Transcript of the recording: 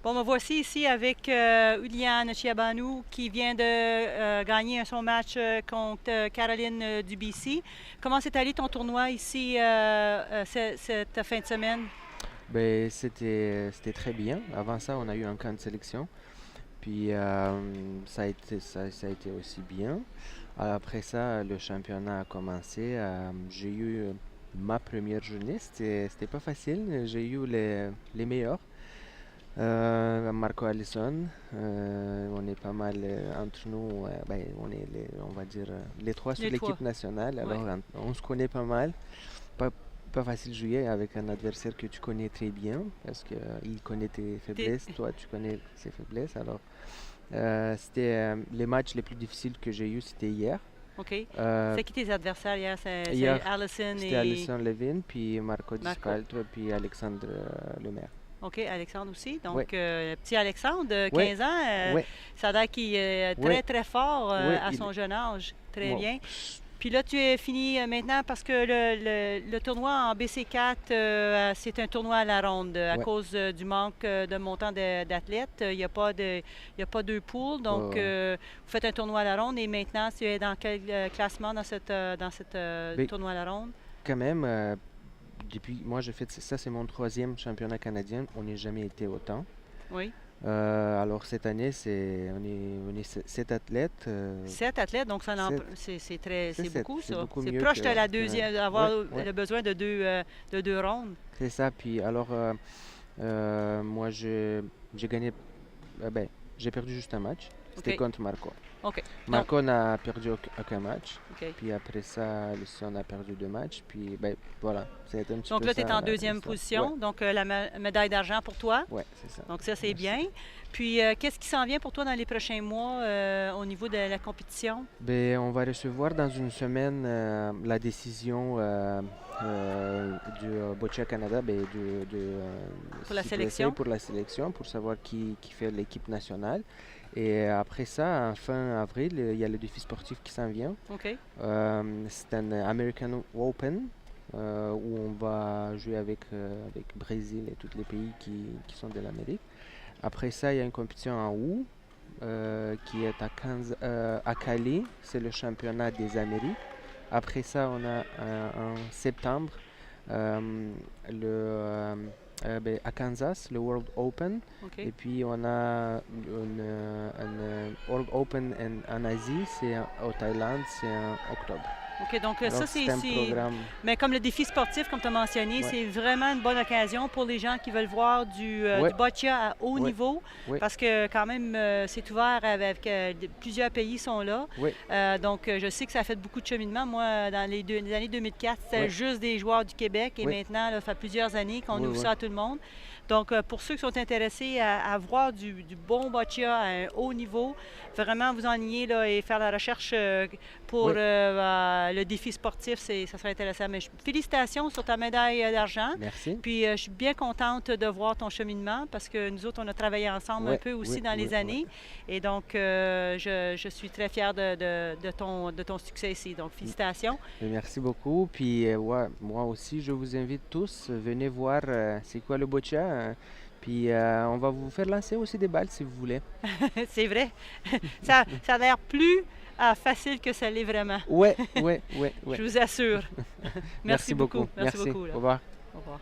Bon, me voici ici avec Uliane Chiabanou qui vient de gagner son match contre Caroline du BC. Comment s'est allé ton tournoi ici cette fin de semaine? Ben, c'était très bien. Avant ça, on a eu un camp de sélection. Puis ça a été aussi bien. Après ça, le championnat a commencé. J'ai eu ma première journée. C'était pas facile. J'ai eu les meilleurs. Marco Allison, on est pas mal entre nous. Ben, on est on va dire les trois sur Les trois. l'équipe nationale. Oui. Alors on se connaît pas mal. Pas, pas facile de jouer avec un adversaire que tu connais très bien parce que il connaît tes T'es- faiblesses, toi tu connais ses faiblesses. Alors c'était les matchs les plus difficiles que j'ai eu, c'était hier. OK. Euh, C'est qui tes adversaires hier? C'est Hier, Allison c'était et Alison Levin, puis Marco Marco. Dispaltre, puis Alexandre Lemaire. OK, Alexandre aussi. Ouais, Donc, le petit Alexandre de ouais, 15 ans, ouais, ça a l'air qu'il est très, ouais, très fort ouais. à son jeune âge. Très Bon, bien. Puis là, tu es fini maintenant parce que le tournoi en BC4, c'est un tournoi à la ronde à ouais, cause du manque de montant d'athlètes. Il n'y a pas il y a pas deux poules. Donc, ouais. vous faites un tournoi à la ronde et maintenant, tu es dans quel classement dans cette Mais tournoi à la ronde? quand même, depuis moi j'ai fait ça, c'est mon troisième championnat canadien. On n'est jamais été autant. Oui. Alors cette année, on est sept athlètes. 7 athlètes, donc Sept, c'est sept. beaucoup C'est ça. beaucoup C'est mieux proche de la que deuxième, d'avoir ouais, ouais, le besoin de deux rondes. c'est ça. Puis alors, moi j'ai gagné. Ben, j'ai perdu juste un match. C'était OK. contre Marco. OK. Donc, Marco n'a perdu aucun match. OK. Puis après ça, Alisson a perdu deux matchs. Puis ben voilà, c'est un petit Donc peu là, tu es ça en deuxième l'histoire. Ouais, position. Donc, la médaille d'argent pour toi. ouais, c'est ça. Donc, ça, c'est Merci. bien. Puis, qu'est-ce qui s'en vient pour toi dans les prochains mois au niveau de la compétition Ben, on va recevoir dans une semaine la décision du Boccia Canada, ben, pour la Site USA sélection? pour la sélection, pour savoir qui fait l'équipe nationale. Et après ça, en fin avril, il y a le défi sportif qui s'en vient. OK. C'est un American Open où on va jouer avec Brésil et tous les pays qui sont de l'Amérique. Après ça, il y a une compétition en août qui est à Cali, c'est le championnat des Amériques. Après ça, on a en septembre ben, à Kansas, le World Open. OK. Et puis on a un World Open en Asie, c'est au Thaïlande, c'est en octobre. OK. Donc, ça, Alors c'est un c'est. programme. Mais comme le défi sportif, comme tu as mentionné, Ouais, c'est vraiment une bonne occasion pour les gens qui veulent voir du ouais, boccia à haut ouais, niveau, ouais, parce que quand même, c'est ouvert avec plusieurs pays sont là. ouais, Donc, je sais que ça a fait beaucoup de cheminement. Moi, dans les années 2004, c'était ouais, juste des joueurs du Québec et ouais, maintenant, là, ça fait plusieurs années qu'on ouais, ouvre ouais, ça à tout le monde. Donc, pour ceux qui sont intéressés à voir du bon boccia à un haut niveau, vraiment vous enligner là, et faire la recherche pour ouais. le défi sportif, ça serait intéressant. Mais félicitations sur ta médaille d'argent. Merci. Puis je suis bien contente de voir ton cheminement parce que nous autres, on a travaillé ensemble un Ouais, peu aussi ouais, dans ouais, les ouais. années. Et donc, je suis très fière de ton succès ici. Donc, félicitations. Merci beaucoup. Puis ouais, moi aussi, je vous invite tous, venez voir c'est quoi le boccia. Puis on va vous faire lancer aussi des balles si vous voulez. C'est vrai. Ça a l'air plus facile que ça l'est vraiment. Ouais, ouais, ouais, ouais. Je vous assure. Merci Merci beaucoup. beaucoup. Merci Merci. beaucoup. Là. Au revoir. Au revoir.